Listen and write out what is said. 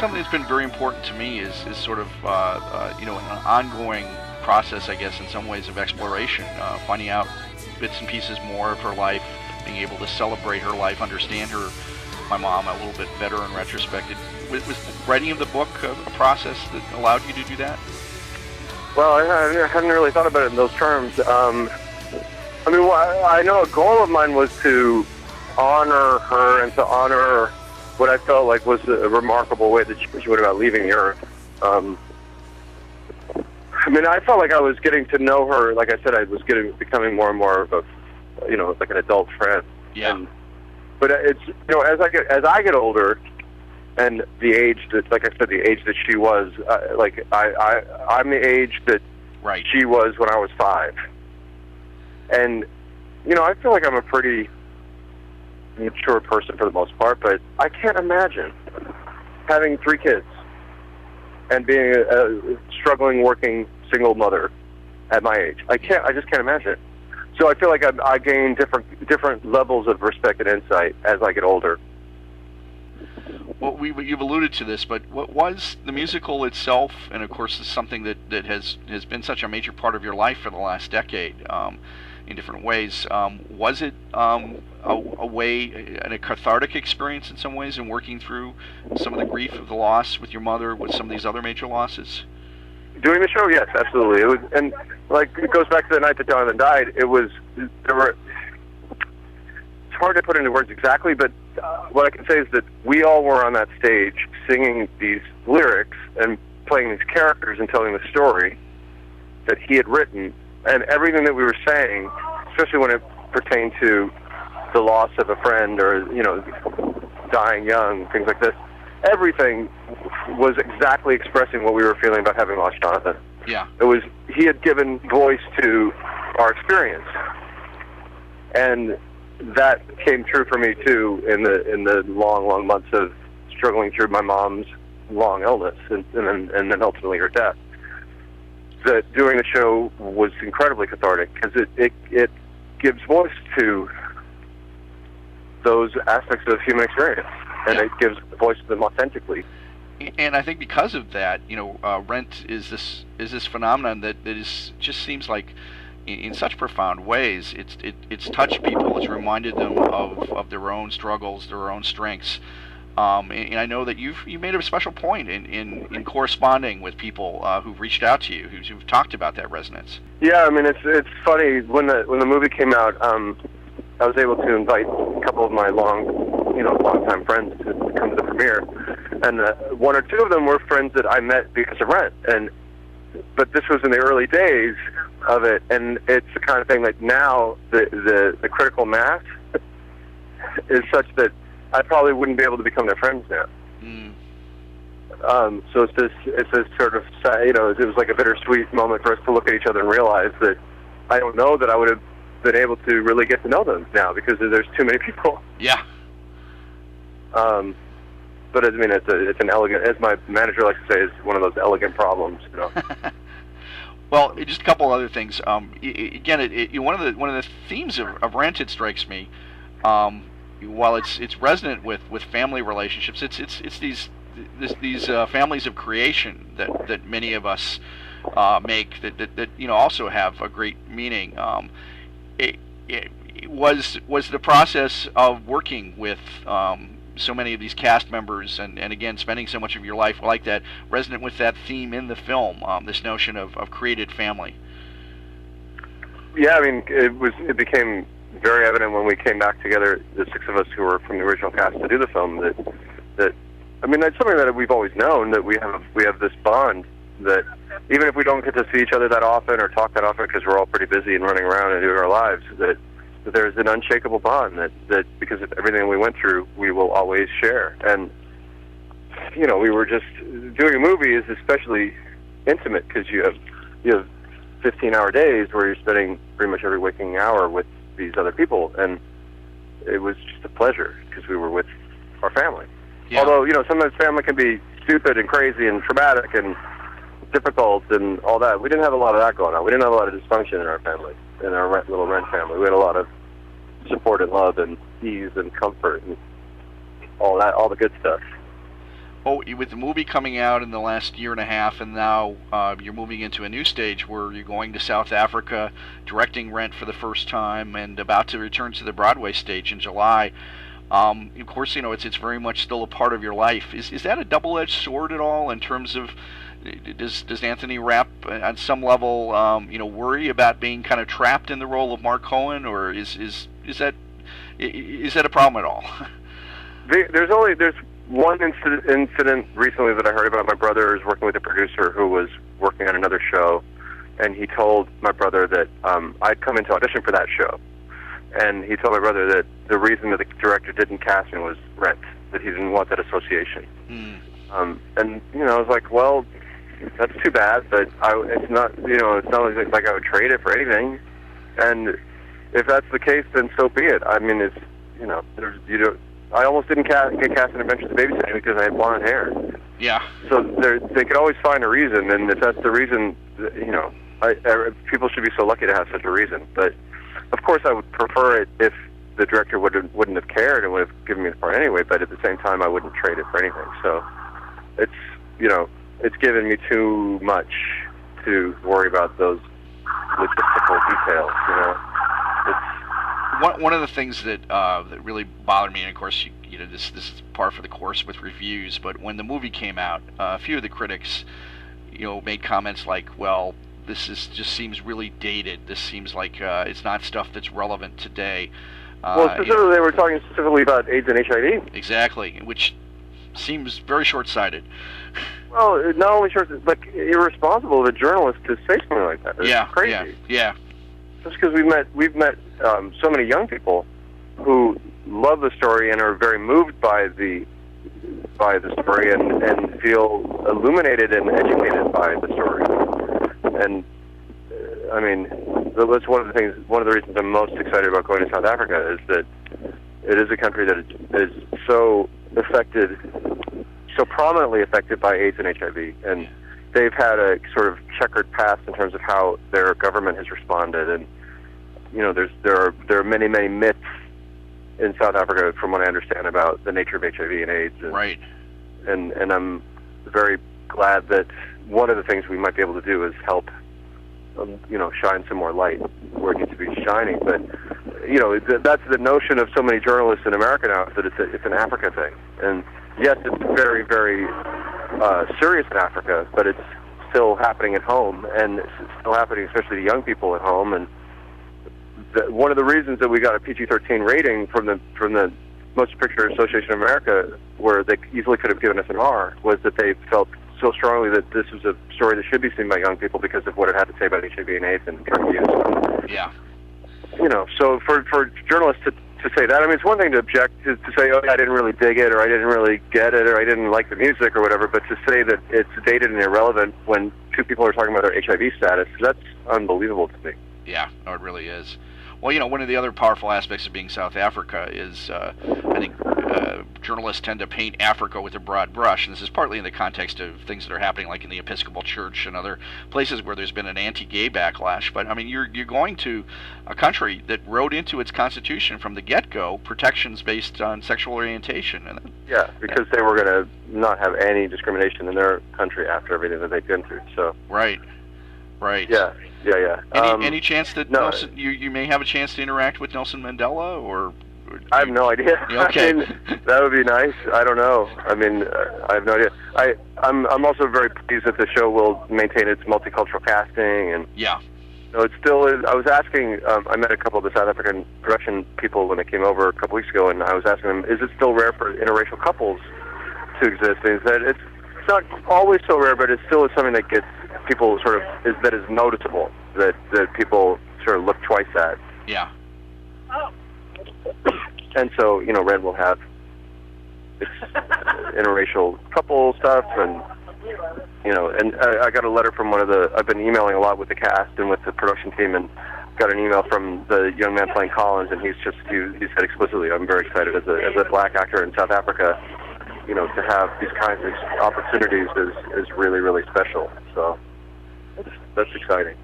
something that's been very important to me is sort of an ongoing process, I guess, in some ways of exploration, finding out bits and pieces more of her life, being able to celebrate her life, understand my mom, a little bit better in retrospect. Was the writing of the book a process that allowed you to do that? Well, I hadn't really thought about it in those terms. I know a goal of mine was to honor her and to honor what I felt like was a remarkable way that she went about leaving the earth. I felt like I was getting to know her. Like I said, I was becoming more and more of a, like an adult friend. Yeah. But it's, as I get older, and the age that, like I said, the age that she was, I'm the age that right. she was when I was 5. And, I feel like I'm a pretty mature person for the most part, but I can't imagine having 3 kids and being a struggling, working, single mother at my age. I just can't imagine it. So I feel like I gain different levels of respect and insight as I get older. Well, you've alluded to this, but what was the musical itself, and of course, is something that has been such a major part of your life for the last decade, in different ways. Was it a way, a cathartic experience in some ways, in working through some of the grief of the loss with your mother, with some of these other major losses? Doing the show, yes, absolutely. It was, and it goes back to the night that Jonathan died. It's hard to put into words exactly, but what I can say is that we all were on that stage singing these lyrics and playing these characters and telling the story that he had written, and everything that we were saying, especially when it pertained to the loss of a friend or, dying young, things like this, everything was exactly expressing what we were feeling about having lost Jonathan. Yeah. He had given voice to our experience. And that came true for me too in the long months of struggling through my mom's long illness and then ultimately her death. That doing the show was incredibly cathartic because it gives voice to those aspects of human experience, and it gives voice to them authentically. And I think because of that, Rent is this phenomenon that just seems like, in such profound ways, it's touched people. It's reminded them of their own struggles, their own strengths. And I know that you made a special point in corresponding with people who've reached out to you, who've talked about that resonance. Yeah, it's funny when the movie came out. I was able to invite a couple of my longtime friends to come to the premiere, and 1 or 2 of them were friends that I met because of Rent. But this was in the early days of it, and it's the kind of thing that now the critical mass is such that I probably wouldn't be able to become their friends now. So it's this sort of, it was like a bittersweet moment for us to look at each other and realize that I don't know that I would have been able to really get to know them now because there's too many people. Yeah. But it's an elegant, as my manager likes to say, it's one of those elegant problems, Well, just a couple other things. Again, one of the themes of Rent, it strikes me, while it's resonant with family relationships, it's these families of creation that many of us make that also have a great meaning. It was the process of working with so many of these cast members and again spending so much of your life like that, resonant with that theme in the film, this notion of created family. Yeah, it became very evident when we came back together, the 6 of us who were from the original cast to do the film, that that's something that we've always known, that we have this bond that even if we don't get to see each other that often or talk that often because we're all pretty busy and running around and doing our lives, that there's an unshakable bond that because of everything we went through, we will always share. And we were just doing a movie is especially intimate because you have 15-hour days where you're spending pretty much every waking hour with these other people, and it was just a pleasure because we were with our family. Yeah. Although sometimes family can be stupid and crazy and traumatic and difficult and all that. We didn't have a lot of that going on. We didn't have a lot of dysfunction in our family, in our little Rent family. We had a lot of support and love and ease and comfort and all that, all the good stuff. with the movie coming out in the last year and a half, and now you're moving into a new stage where you're going to South Africa, directing Rent for the first time, and about to return to the Broadway stage in July. Of course, it's very much still a part of your life. Is that a double-edged sword at all in terms of does Anthony Rapp on some level worry about being kind of trapped in the role of Mark Cohen, or is that a problem at all? There's one incident recently that I heard about. My brother is working with a producer who was working on another show, and he told my brother that I'd come in to audition for that show, and he told my brother that the reason that the director didn't cast me was Rent, that he didn't want that association. And I was like, well, that's too bad, but it's not like I would trade it for anything. And if that's the case, then so be it. I mean, it's I almost didn't get cast in Adventures of Babysitting because I had blonde hair. Yeah. So they could always find a reason, and if that's the reason, people should be so lucky to have such a reason. But of course, I would prefer it if the director wouldn't have cared and would have given me the part anyway. But at the same time, I wouldn't trade it for anything. So it's given me too much to worry about those logistical details. One of the things that really bothered me, and of course, this is par for the course with reviews, but when the movie came out, a few of the critics, made comments like, "Well, just seems really dated. This seems like it's not stuff that's relevant today." Well, specifically, they were talking specifically about AIDS and HIV. Exactly, which seems very short-sighted. Well, not only short, but irresponsible of a journalist to say something like that. It's crazy. Yeah. Just because we've met so many young people who love the story and are very moved by the story and feel illuminated and educated by the story. And I mean, that's one of the reasons I'm most excited about going to South Africa is that it is a country that is so prominently affected by AIDS and HIV, and they've had a sort of checkered past in terms of how their government has responded, and there are many myths in South Africa, from what I understand, about the nature of HIV and AIDS. And, right. And I'm very glad that one of the things we might be able to do is help, shine some more light where it needs to be shining. But that's the notion of so many journalists in America now, is that it's an Africa thing. And yes, it's very, very serious in Africa, but it's still happening at home, and it's still happening, especially to young people at home. And one of the reasons that we got a PG-13 rating from the Motion Picture Association of America, where they easily could have given us an R, was that they felt so strongly that this was a story that should be seen by young people because of what it had to say about HIV and AIDS and drug use. Yeah. So for journalists to say that, I mean, it's one thing to object to say, oh, I didn't really dig it, or I didn't really get it, or I didn't like the music, or whatever, but to say that it's dated and irrelevant when two people are talking about their HIV status, that's unbelievable to me. Yeah, no, it really is. Well, one of the other powerful aspects of being South Africa is, I think, journalists tend to paint Africa with a broad brush, and this is partly in the context of things that are happening, like in the Episcopal Church and other places where there's been an anti-gay backlash. But I mean, you're going to a country that wrote into its constitution from the get-go protections based on sexual orientation. And because they were going to not have any discrimination in their country after everything that they've been through. So right. Yeah. Any chance that Nelson, you may have a chance to interact with Nelson Mandela, or I have no idea. Okay. I mean, that would be nice. I don't know. I mean, I have no idea. I'm also very pleased that the show will maintain its multicultural casting, and it still is. I was asking. I met a couple of the South African production people when they came over a couple weeks ago, and I was asking them, "Is it still rare for interracial couples to exist?" And he said it's not always so rare, but it still is something that gets people that is noticeable, that people sort of look twice at. Yeah. And so, Red will have its interracial couple stuff, and and I got a letter from I've been emailing a lot with the cast and with the production team, and got an email from the young man playing Collins, and he said explicitly, I'm very excited as a black actor in South Africa, to have these kinds of opportunities is really, really special. So that's exciting.